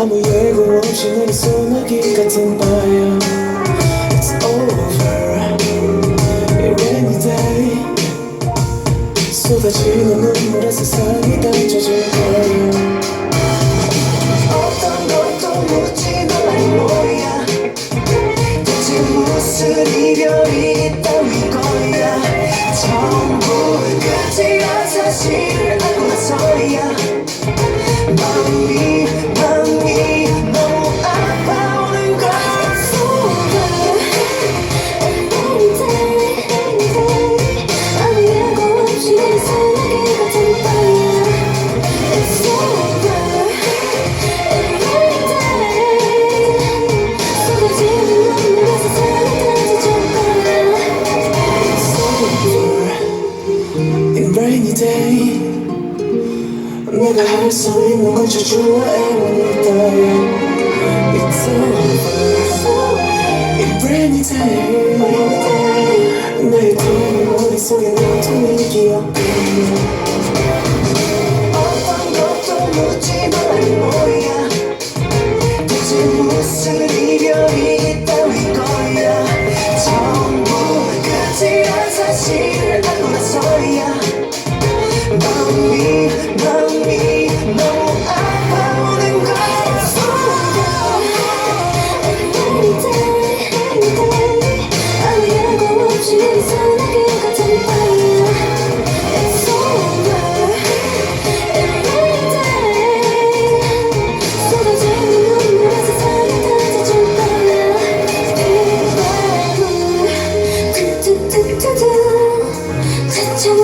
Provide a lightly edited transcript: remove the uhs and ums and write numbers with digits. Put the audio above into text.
아무 예고 없이 내린 소나기 같은 fire. It's over, a rainy day. 쏟아지는 눈물에 세상이 닫혀질 거야. 어떤 것도 묻지 말라니 뭐야. 대체 무슨 이별이 따윈 거야. 전부 끝이란 사실을 알고 나서야 마음이 너무 아파오는 걸. 아무 예고 없이 내린 소나기 같은 fire. It's over, every day. 쏟아지는 눈물에 세상이 닫혀질 거야. It's over, in rainy day. 내가 할 수 있는 건 저주와 애원이다. It's over, in rainy day. 나의 뒤에 머릿속에 남은 이 기억들. 어떤 것도 묻지 말라니 뭐야. 대체 무슨 이별이 따윈 거야. 전부 끝이란 사실을 알고 나서야 마음이 너무 아파오는 걸. Every day. 아무 예고 없이 내린 소나기 같은 fire. It's over, every day. 쏟아지는 눈물에 세상이 닫혀질 거야. Goodbye, 뚜뚜뚜뚜뚜. 차차운